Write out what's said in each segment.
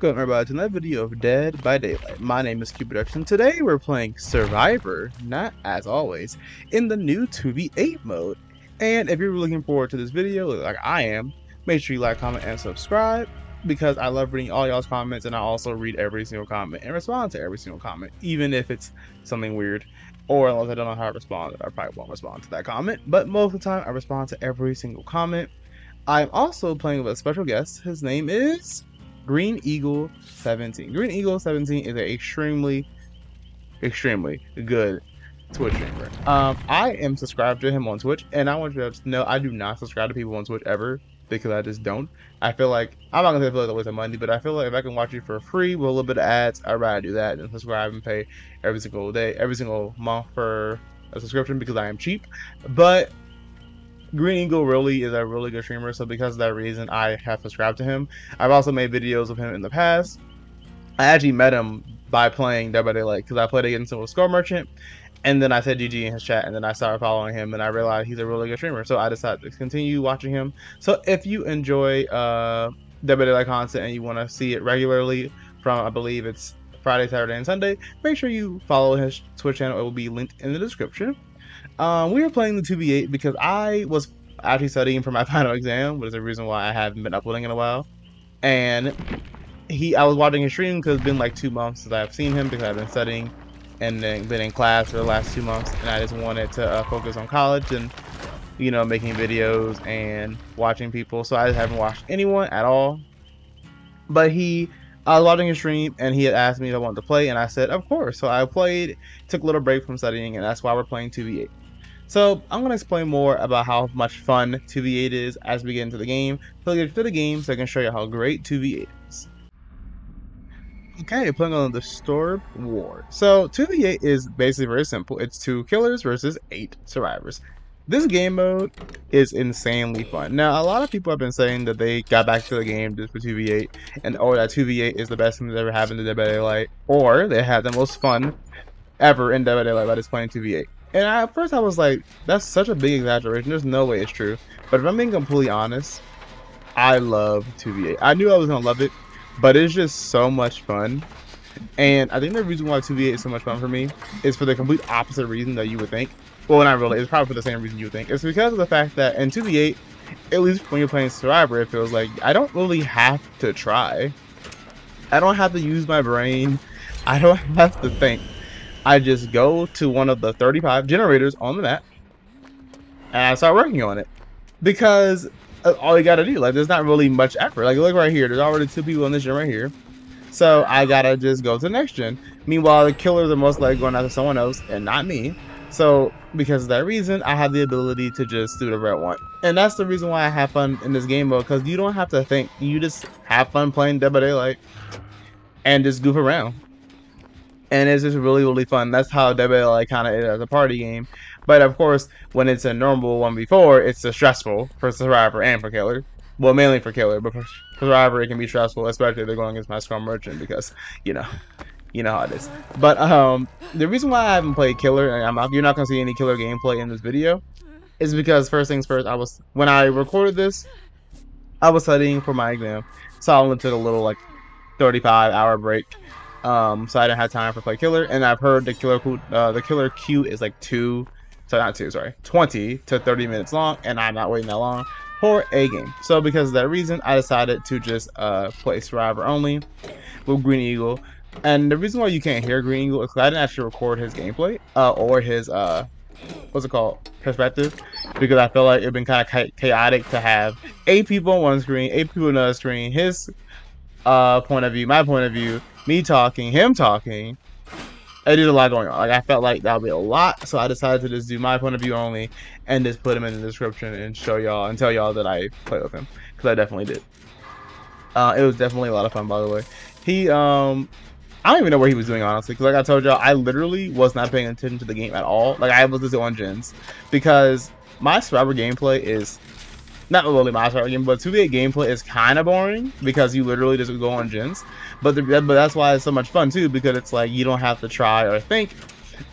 Welcome everybody to another video of Dead by Daylight. My name is Cubeproductions. Today we're playing Survivor, not as always, in the new 2v8 mode. And if you're looking forward to this video, like I am, make sure you like, comment, and subscribe, because I love reading all y'all's comments, and I also read every single comment and respond to every single comment, even if it's something weird, or unless I don't know how to respond, I probably won't respond to that comment. But most of the time, I respond to every single comment. I'm also playing with a special guest. His name is Green Eagle 17. Green Eagle 17 is an extremely good Twitch streamer. I am subscribed to him on Twitch, and I want you to know I do not subscribe to people on Twitch ever, because I just don't. I feel like, I'm not gonna say I feel like a waste of money, but I feel like if I can watch you for free with a little bit of ads, I'd rather do that than subscribe and pay every single day, every single month for a subscription, because I am cheap. But Green Eagle really is a really good streamer, so because of that reason, I have subscribed to him. I've also made videos of him in the past. I actually met him by playing Dead by Daylight, because I played against him with Score Merchant, and then I said GG in his chat, and then I started following him, and I realized he's a really good streamer, so I decided to continue watching him. So if you enjoy Dead by Daylight content and you want to see it regularly from, I believe it's Friday, Saturday, and Sunday, make sure you follow his Twitch channel. It will be linked in the description. We were playing the 2v8 because I was actually studying for my final exam, which is the reason why I haven't been uploading in a while. And I was watching his stream because it's been like 2 months since I've seen him, because I've been studying and then been in class for the last 2 months, and I just wanted to focus on college and, you know, making videos and watching people. So I just haven't watched anyone at all. But I was watching his stream, and he had asked me if I wanted to play, and I said, of course. So I played, took a little break from studying, and that's why we're playing 2v8. So I'm going to explain more about how much fun 2v8 is as we get into the game. So get to the game so I can show you how great 2v8 is. Okay, playing on the Storm War. So 2v8 is basically very simple. It's 2 killers versus 8 survivors. This game mode is insanely fun. Now, a lot of people have been saying that they got back to the game just for 2v8, or that 2v8 is the best thing that's ever happened to Dead by Daylight, or they had the most fun ever in Dead by Daylight by just playing 2v8. And at first I was like, that's such a big exaggeration. There's no way it's true. But if I'm being completely honest, I love 2v8. I knew I was going to love it, but it's just so much fun. And I think the reason why 2v8 is so much fun for me is for the complete opposite reason that you would think. Well, not really. It's probably for the same reason you would think. It's because of the fact that in 2v8, at least when you're playing Survivor, it feels like I don't really have to try. I don't have to use my brain. I don't have to think. I just go to one of the 35 generators on the map, and I start working on it. Because all you gotta do, like, there's not really much effort. Like, look right here. There's already 2 people in this gen right here. So I gotta just go to the next gen. Meanwhile, the killers are most likely going after someone else and not me. So because of that reason, I have the ability to just do whatever I want. And that's the reason why I have fun in this game mode, because you don't have to think. You just have fun playing Dead by Daylight and just goof around. And it's just really, really fun. That's how Dead by Daylight kind of is as a party game. But of course, when it's a normal 1v4, it's stressful for Survivor and for Killer. Well, mainly for Killer, but for Survivor it can be stressful, especially if they're going against my Scrum Merchant, because, you know how it is. But the reason why I haven't played Killer, and you're not going to see any Killer gameplay in this video, is because first things first, when I recorded this, I was studying for my exam. So I only took a little, like, 35-hour break. So I didn't have time for play Killer, and I've heard the killer queue is like 20 to 30 minutes long, and I'm not waiting that long for a game. So because of that reason, I decided to just play Survivor only with Green Eagle. And the reason why you can't hear Green Eagle is because I didn't actually record his gameplay or his perspective, because I feel like it'd been kind of chaotic to have 8 people on one screen, 8 people on another screen, his point of view, my point of view, me talking, him talking. There's a lot going on. Like, I felt like that would be a lot, so I decided to just do my point of view only and just put him in the description and show y'all and tell y'all that I played with him, because I definitely did. It was definitely a lot of fun, by the way. I don't even know what he was doing, honestly, because like I told y'all, I literally was not paying attention to the game at all. Like, I was just on gens, because my Survivor gameplay is not really my Survivor game, but 2v8 gameplay is kind of boring, because you literally just go on gens. But that's why it's so much fun too, because it's like you don't have to try or think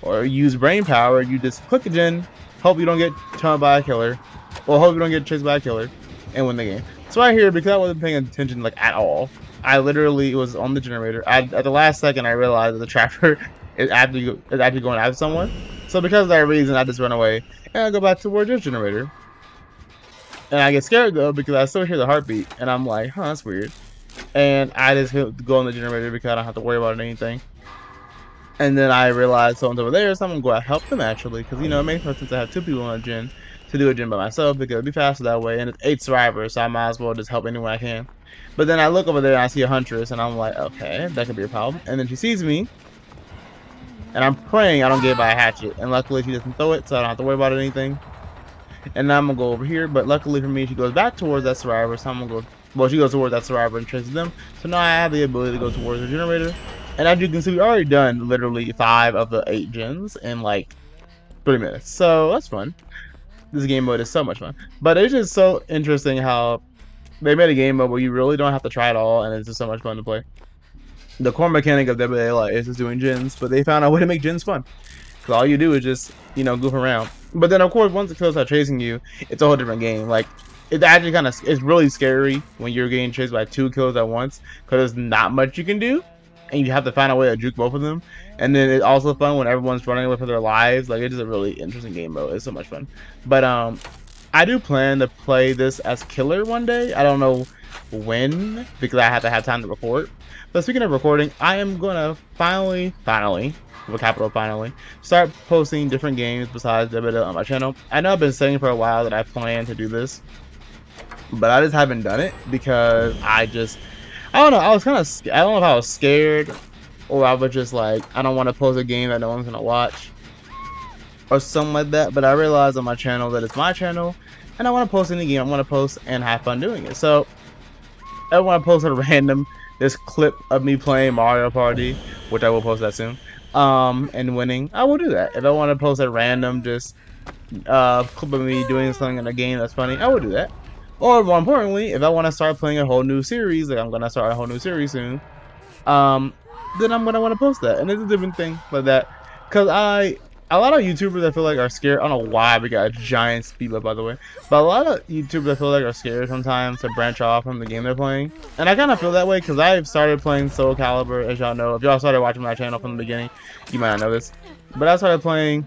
or use brain power. You just click a gen, hope you don't get turned by a killer, or hope you don't get chased by a killer, and win the game. So right here, because I wasn't paying attention like at all, I literally was on the generator. At the last second, I realized that the trapper is actually going after someone. So because of that reason, I just run away and I go back towards this generator. And I get scared though because I still hear the heartbeat, and I'm like, huh, that's weird. And I just go on the generator because I don't have to worry about anything. And then I realized someone's over there, so I'm gonna go out and help them actually, because you know it makes more sense to have 2 people on a gen to do a gen by myself because it'd be faster that way. And it's 8 survivors, so I might as well just help anyone I can. But then I look over there and I see a huntress, and I'm like, okay, that could be a problem. And then she sees me, and I'm praying I don't get hit by a hatchet. And luckily she doesn't throw it, so I don't have to worry about anything. And now I'm gonna go over here, but luckily for me, she goes back towards that survivor, so I'm gonna go. Well, she goes towards that survivor and chases them. So now I have the ability to go towards the generator. And as you can see, we already done literally 5 of the 8 gens in like 3 minutes. So that's fun. This game mode is so much fun. But it's just so interesting how they made a game mode where you really don't have to try it all, and it's just so much fun to play. The core mechanic of WA is just doing gens, but they found a way to make gens fun. Because all you do is just, you know, goof around. But then of course, once the kills start chasing you, it's a whole different game. Like, it's actually it's really scary when you're getting chased by 2 kills at once, because there's not much you can do, and you have to find a way to juke both of them. And then it's also fun when everyone's running away for their lives. Like, it's just a really interesting game mode. It's so much fun. But I do plan to play this as killer one day. I don't know when, because I have to have time to record. But speaking of recording, I am gonna finally, with a capital finally, start posting different games besides WWE on my channel. I know I've been saying for a while that I plan to do this, but I just haven't done it because I don't know, I was kind of, I don't know if I was scared or I was just like, I don't want to post a game that no one's gonna watch or something like that. But I realized on my channel that it's my channel and I want to post any game I want to post and have fun doing it. So I want to post a random this clip of me playing Mario Party, which I will post that soon, and winning. I will do that. If I want to post a random just clip of me doing something in a game that's funny, I will do that. Or more importantly, if I want to start playing a whole new series, like I'm gonna start a whole new series soon, then I'm gonna want to post that. And it's a different thing like that, because a lot of YouTubers I feel like are scared. I don't know why we got a giant speed bump, by the way, but a lot of YouTubers I feel like are scared sometimes to branch off from the game they're playing. And I kind of feel that way because I've started playing Soul Calibur, as y'all know. If y'all started watching my channel from the beginning, you might not know this, but I started playing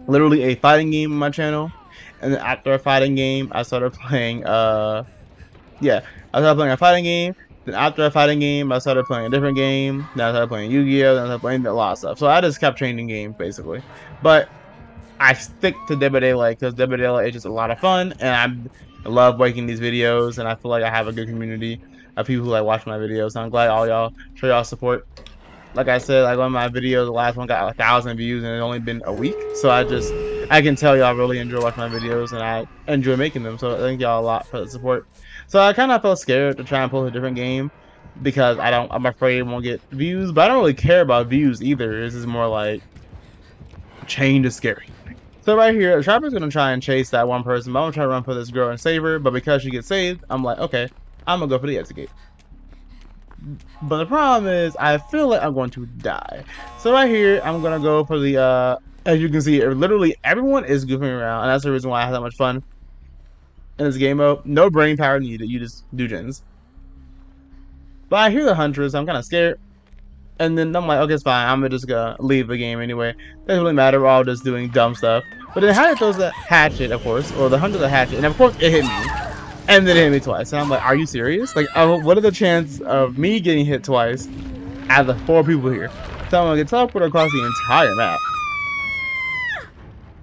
literally a fighting game on my channel. And then after a fighting game, I started playing, I started playing a fighting game. Then after a fighting game, I started playing a different game. Then I started playing Yu-Gi-Oh! Then I started playing a lot of stuff. So I just kept changing games, basically. But I stick to Dead by Daylight because Dead by Daylight is just a lot of fun. And I love making these videos. And I feel like I have a good community of people who like watch my videos. So I'm glad all y'all show y'all support. Like I said, like one of my videos, the last one got 1,000 views and it's only been a week. So I can tell y'all really enjoy watching my videos and I enjoy making them. So thank y'all a lot for the support. So I kind of felt scared to try and post a different game because I'm afraid it won't get views. But I don't really care about views either. This is more like change is scary. So right here, the trapper's gonna try and chase that one person. But I'm gonna try to run for this girl and save her. But because she gets saved, I'm like, okay, I'm gonna go for the exit gate. But the problem is, I feel like I'm going to die. So right here, I'm gonna go for the, as you can see, literally everyone is goofing around, and that's the reason why I have that much fun in this game mode. No brain power needed, you just do gens. But I hear the Huntress, I'm kind of scared. And then I'm like, okay, it's fine, I'm just gonna leave the game anyway. Doesn't really matter, we're all just doing dumb stuff. But then Hatchet throws the hatchet, of course, or the Huntress a hatchet, and of course it hit me. And then it hit me twice. And I'm like, are you serious? Like, what are the chances of me getting hit twice out of the 4 people here? So I'm gonna get teleported across the entire map.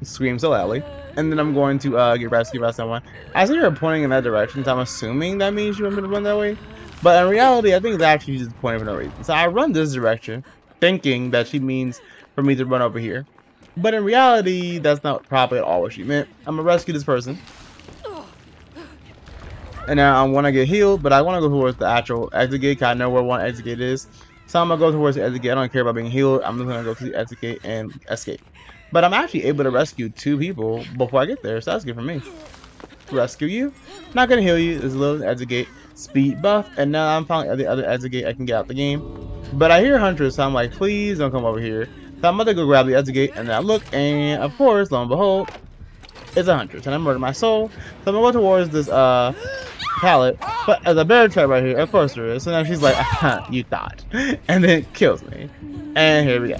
Scream so loudly. And then I'm going to get rescued by someone. I see her pointing in that direction, so I'm assuming that means she wants me to run that way. But in reality, I think it's actually just pointing for no reason. So I run this direction, thinking that she means for me to run over here. But in reality, that's not probably at all what she meant. I'm gonna rescue this person. And now I want to get healed, but I want to go towards the actual exit gate, because I know where one exit gate is. So I'm going to go towards the exit gate. I don't care about being healed. I'm just going to go to the exit gate and escape. But I'm actually able to rescue 2 people before I get there, so that's good for me. Rescue you. Not going to heal you. There's a little exit gate speed buff. And now I'm finally at the other exit gate. I can get out the game. But I hear Huntress, so I'm like, please don't come over here. So I'm about to go grab the exit gate, and then I look, and of course, lo and behold, it's a Huntress. And I murdered my soul. So I'm going to go towards this, pallet, but there's a bear trap right here. Of course there is. So now she's like, you thought. And then kills me. And here we go.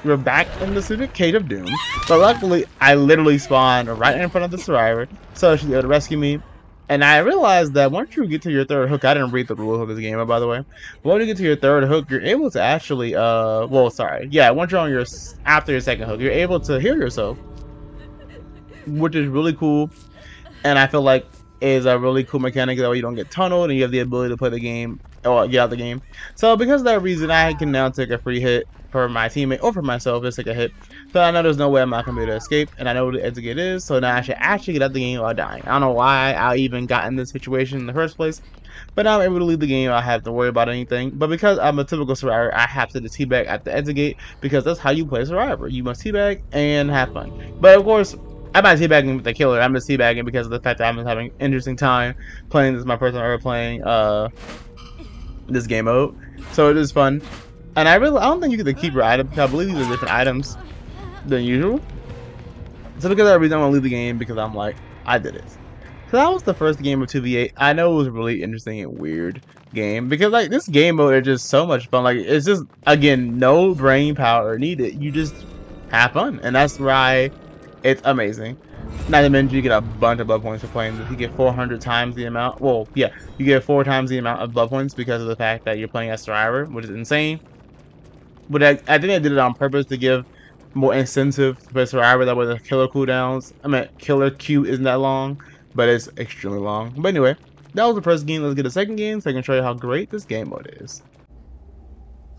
We're back in the Civic Cage of Doom. But luckily, I literally spawned right in front of the survivor. So she's able to rescue me. And I realized that once you get to your third hook, I didn't read the rules of this game, by the way. But when you get to your third hook, you're able to actually, once you're on your, after your second hook, you're able to heal yourself. Which is really cool. And I feel like is a really cool mechanic that way you don't get tunneled and you have the ability to play the game or get out the game. So because of that reason, I can now take a free hit for my teammate or for myself. Just take a hit. So I know there's no way I'm not gonna be able to escape, and I know what the exit gate is. So now I should actually get out the game without dying. I don't know why I even got in this situation in the first place, but now I'm able to leave the game. I don't have to worry about anything. But because I'm a typical survivor, I have to teabag at the exit gate because that's how you play survivor. You must teabag and have fun. But of course, I'm not teabagging with the killer. I'm just teabagging because of the fact that I'm just having an interesting time playing. This is my first time ever playing this game mode, so it is fun. And I don't think you get to keep your items. I believe these are different items than usual. So because of that reason, I'm gonna leave the game because I'm like, I did it. So that was the first game of 2v8. I know it was a really interesting and weird game because like this game mode is just so much fun. Like it's just, again, no brain power needed. You just have fun, and that's why it's amazing. Not to mention you get a bunch of blood points for playing this. You get 400 times the amount. Well, yeah, you get 4 times the amount of blood points because of the fact that you're playing as survivor, which is insane. But I think they did it on purpose to give more incentive to play survivor. That way the killer cooldowns, killer queue isn't that long, but it's extremely long. But anyway, that was the first game. Let's get the second game so I can show you how great this game mode is.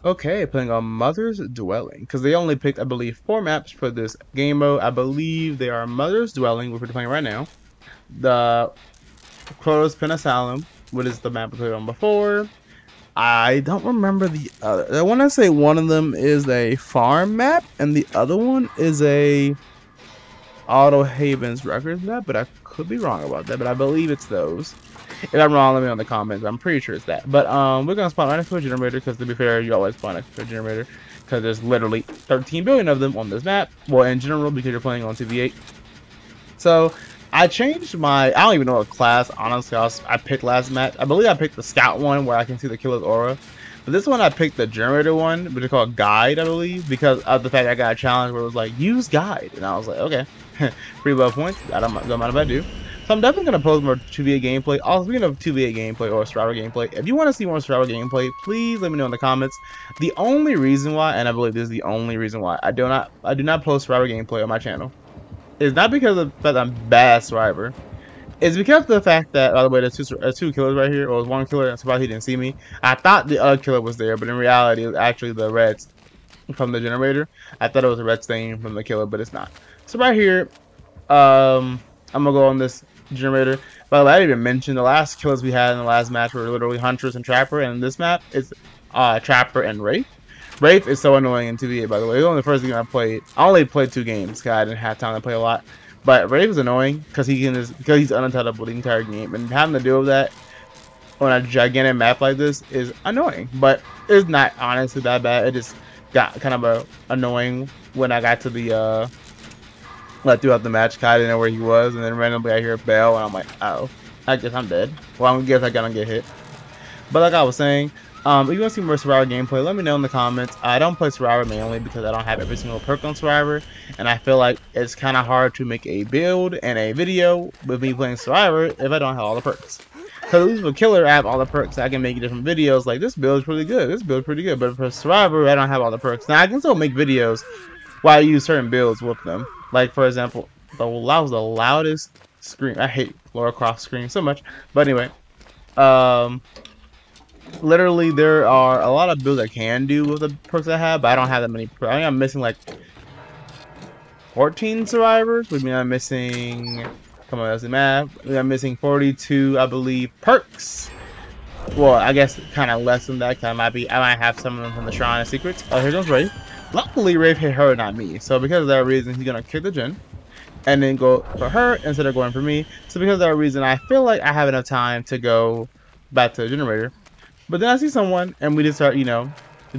Okay, playing on Mother's Dwelling, because they only picked, I believe, 4 maps for this game mode. I believe they are Mother's Dwelling, which we're playing right now, the Kronos Pen Asylum, which is the map we played on before. I don't remember the other. I want to say one of them is a farm map, and the other one is a Auto Havens Records map, but I could be wrong about that, but I believe it's those. If I'm wrong, let me know in the comments. I'm pretty sure it's that. But we're gonna spawn right next to a generator because, to be fair, you always spawn next to a generator because there's literally 13 billion of them on this map. Well, in general, because you're playing on 2v8. So I changed my, I don't even know what class, honestly, I picked last match. I believe I picked the scout one where I can see the killer's aura. But this one I picked the generator one, which is called guide, I believe, because of the fact I got a challenge where it was like, use guide. And I was like, okay, free blood points, that don't matter if I do. So I'm definitely going to post more 2v8 gameplay. Also, speaking of 2v8 gameplay or survivor gameplay, if you want to see more survivor gameplay, please let me know in the comments. The only reason why, and I believe this is the only reason why, I do not post survivor gameplay on my channel, is not because of the fact I'm bad survivor. It's because of the fact that, by the way, there's two killers right here, or there's one killer, and surprised he didn't see me. I thought the other killer was there, but in reality, it was actually the reds from the generator. I thought it was a red stain from the killer, but it's not. So right here, I'm gonna go on this generator. By the way, I didn't even mention the last killers we had in the last match were literally Huntress and Trapper, and this map is Trapper and Wraith. Wraith is so annoying in 2v8, by the way. It was only the first game I played. I only played 2 games because I didn't have time to play a lot. But Wraith is annoying because he's untouchable the entire game, and having to deal with that on a gigantic map like this is annoying. But it's not honestly that bad. It just got kind of annoying when I got to the like throughout the match. I didn't know where he was, and then randomly I hear a bell, and I'm like, oh, I guess I'm dead. Well, I guess I gotta get hit. But like I was saying, if you want to see more Survivor gameplay, let me know in the comments. I don't play Survivor mainly because I don't have every single perk on Survivor, and I feel like it's kind of hard to make a build and a video with me playing Survivor if I don't have all the perks. Because at least with Killer, I have all the perks. I can make different videos like, this build is pretty good, this build is pretty good. But for Survivor, I don't have all the perks. Now, I can still make videos while I use certain builds with them. Like, for example, that was the loudest scream. I hate Lara Croft scream so much. But anyway, literally, there are a lot of builds I can do with the perks I have, but I don't have that many. I think I'm missing like 14 survivors, which means I'm missing. Come on, that's the math. I'm missing 42, I believe, perks. Well, I guess kind of less than that. Cause I might have some of them from the Shrine of Secrets. Oh, here goes Wraith. Luckily, Wraith hit her, not me. So because of that reason, he's gonna kick the gen and then go for her instead of going for me. So because of that reason, I feel like I have enough time to go back to the generator. But then I see someone, and we just start, you know,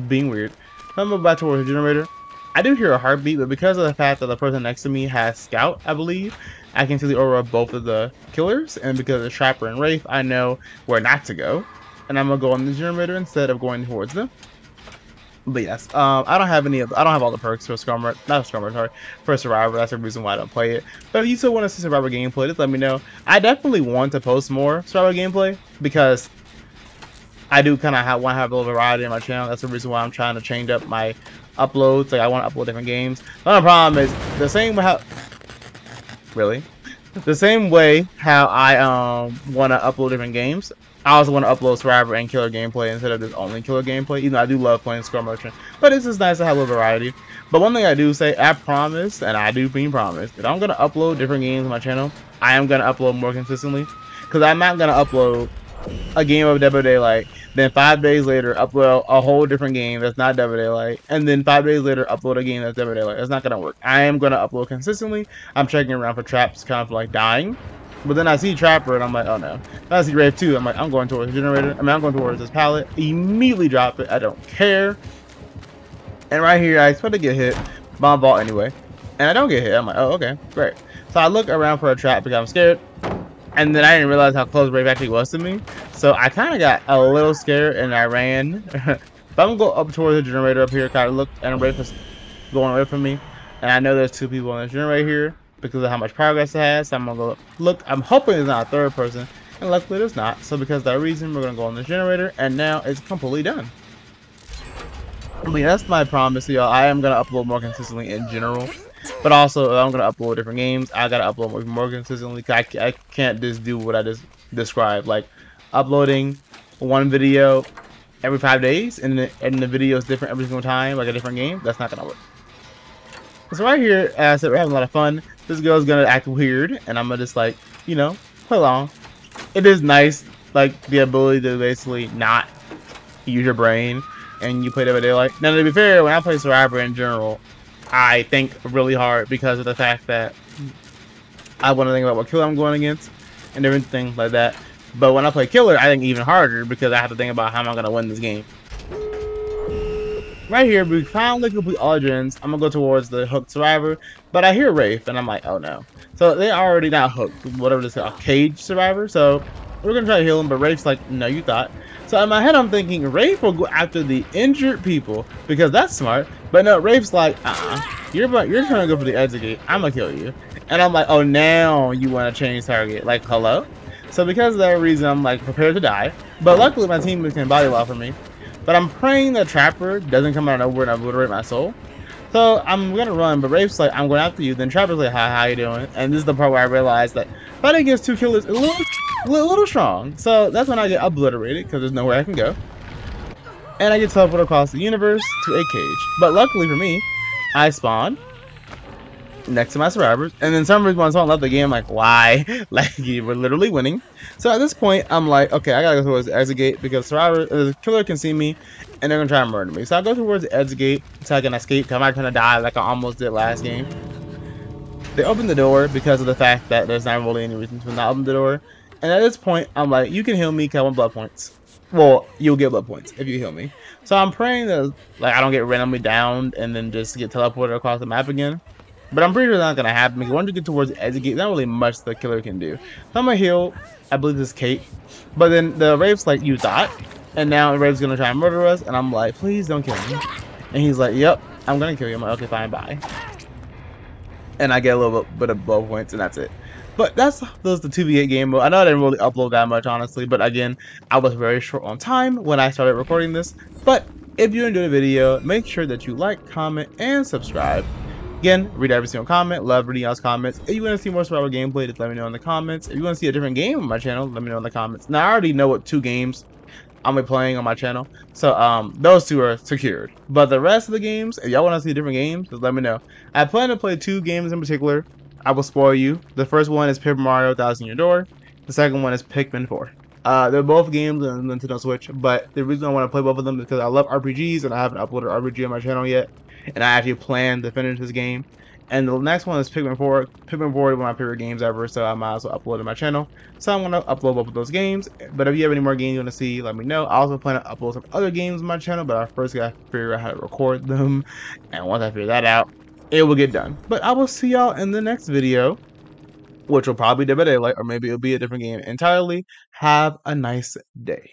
being weird. So I'm about towards the generator. I do hear a heartbeat, but because of the fact that the person next to me has Scout, I believe, I can see the aura of both of the killers, and because of Trapper and Wraith, I know where not to go, and I'm gonna go on the generator instead of going towards them. But yes, I don't have all the perks for for Survivor. That's the reason why I don't play it. But if you still want to see Survivor gameplay, just let me know. I definitely want to post more Survivor gameplay because I do kind of want to have a little variety on my channel. That's the reason why I'm trying to change up my uploads. Like I want to upload different games. The only problem is the same way how I want to upload different games. I also want to upload Survivor and Killer gameplay instead of just only Killer gameplay. Even though I do love playing Score Merchant, but it's just nice to have a little variety. But one thing I do say, I promise, and I do mean promise, that I'm gonna upload different games on my channel. I am gonna upload more consistently, because I'm not gonna upload a game of Dead by Daylight, then 5 days later upload a whole different game that's not Dead by Daylight, and then 5 days later upload a game that's Dead by Daylight. That's not gonna work. I am gonna upload consistently. I'm checking around for traps, kind of like dying. But then I see Trapper and I'm like, oh no. Then I see Wraith 2, I'm like, I'm going towards the generator. I'm going towards this pallet. Immediately drop it. I don't care. And right here, I expect to get hit by a ball anyway. And I don't get hit. I'm like, oh, okay, great. So I look around for a trap because I'm scared. And then I didn't realize how close Wraith actually was to me. So I kind of got a little scared and I ran. But I'm going to go up towards the generator up here. Kind of looked and Wraith was going away from me. And I know there's 2 people on the generator here, because of how much progress it has. So I'm gonna go look. I'm hoping it's not a third person, and luckily it's not. So because of that reason, we're gonna go on the generator, and now it's completely done. I mean, that's my promise to y'all. I am gonna upload more consistently in general, but also I'm gonna upload different games. I gotta upload more consistently. I can't just do what I just described, like uploading one video every 5 days, and the video is different every single time, like a different game. That's not gonna work. So right here, as I said, we're having a lot of fun. This girl's gonna act weird, and I'm gonna just like, you know, play along. It is nice, like the ability to basically not use your brain and you play Dead by Daylight. Now to be fair, when I play Survivor in general, I think really hard because of the fact that I want to think about what killer I'm going against and different things like that. But when I play Killer, I think even harder because I have to think about how am I gonna win this game. Right here, we finally complete all gens. I'm gonna go towards the hooked Survivor, but I hear Wraith, and I'm like, oh no. So they already not hooked, whatever this is, a cage Survivor. So we're gonna try to heal him, but Wraith's like, no, you thought. So in my head, I'm thinking Wraith will go after the injured people because that's smart. But no, Wraith's like, you're trying to go for the exit gate. I'm gonna kill you. And I'm like, oh, now you want to change target? Like, hello? So because of that reason, I'm like prepared to die. But luckily, my teammates can body wall for me. But I'm praying that Trapper doesn't come out of nowhere and obliterate my soul. So I'm gonna run, but Wraith's like, I'm going after you. Then Trapper's like, hi, how you doing? And this is the part where I realized that fighting against 2 killers is a little strong. So that's when I get obliterated because there's nowhere I can go. And I get teleported across the universe to a cage. But luckily for me, I spawned next to my survivors, and then some reason when someone left the game, I'm like, why? Like, you were literally winning. So at this point, I'm like, okay, I gotta go towards the exit gate because the killer can see me, and they're gonna try and murder me. So I go towards the exit gate so I can escape. I'm not gonna die like I almost did last game. They open the door because of the fact that there's not really any reason to not open the door. And at this point, I'm like, you can heal me because I want blood points. Well, you'll get blood points if you heal me. So I'm praying that like I don't get randomly downed and then just get teleported across the map again. But I'm pretty sure that's not gonna happen because once you get towards the exit gate, there's not really much the killer can do. So I'm gonna heal, I believe this is Kate. But then the Wraith's like, you thought? And now the Wraith's gonna try and murder us, and I'm like, please don't kill me. And he's like, yep, I'm gonna kill you. I'm like, okay, fine, bye. And I get a little bit of blood points, and that's it. But those the 2v8 game mode. I know I didn't really upload that much, honestly, but again, I was very short on time when I started recording this. But if you enjoyed the video, make sure that you like, comment, and subscribe. Again, read every single comment. Love reading y'all's comments. If you want to see more Survivor gameplay, just let me know in the comments. If you want to see a different game on my channel, let me know in the comments. Now, I already know what 2 games I'm playing on my channel, so those 2 are secured. But the rest of the games, if y'all want to see different games, just let me know. I plan to play 2 games in particular. I will spoil you. The first one is Paper Mario Thousand Year Door. The second one is Pikmin 4. They're both games on Nintendo Switch, but the reason I want to play both of them is because I love RPGs and I haven't uploaded an RPG on my channel yet. And I actually plan to finish this game. And the next one is Pikmin 4. Pikmin 4 is one of my favorite games ever, so I might as well upload it to my channel. So I'm going to upload both of those games. But if you have any more games you want to see, let me know. I also plan to upload some other games on my channel, but I first got to figure out how to record them. And once I figure that out, it will get done. But I will see y'all in the next video. which will probably be Dead by Daylight, or maybe it'll be a different game entirely. Have a nice day.